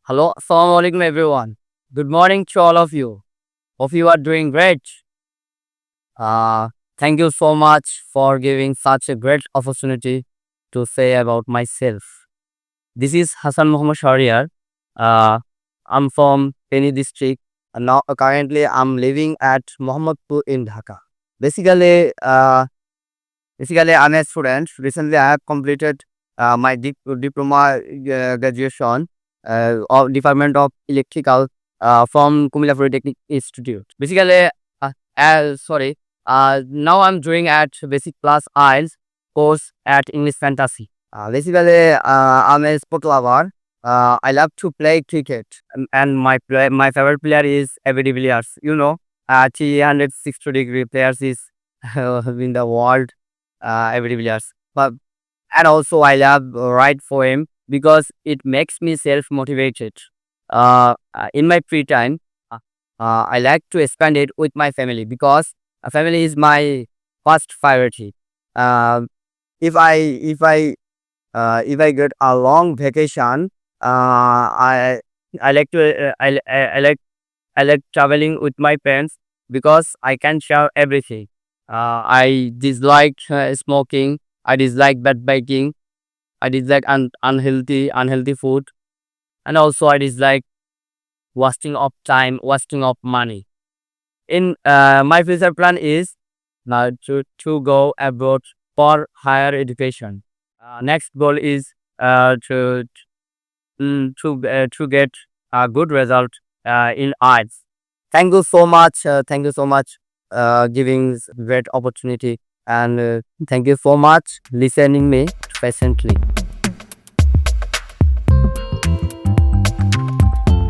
Hello, assalamu alaikum everyone. Good morning to all of you. Hope you are doing great. Thank you so much for giving such a great opportunity to say about myself. This is Hassan Muhammad Shariar. Uh, I'm from Penny district. And now currently I'm living at Mohammadpur in Dhaka. Basically, uh, basically I'm a student. Recently I have completed my diploma graduation of Department of Electrical from Kumila Polytechnic Institute. Basically, sorry, now I'm doing at Basic Plus IELTS course at English Fantasy. Basically, I'm a sport lover. I love to play cricket, and my favorite player is Abby de Villiers. 360-degree players is in the world. Abby de Villiers. But and also I love write for him because it makes me self motivated. In my free time, I like to spend it with my family because family is my first priority. Um, if I get a long vacation, I like to I like traveling with my parents because I can share everything. I dislike smoking. I dislike bad biking. I dislike unhealthy food, and also I dislike wasting of time, wasting of money. In my future plan is to go abroad for higher education. Next goal is to get a good result in arts. Thank you so much. Thank you so much giving great opportunity, and thank you so much listening me patiently.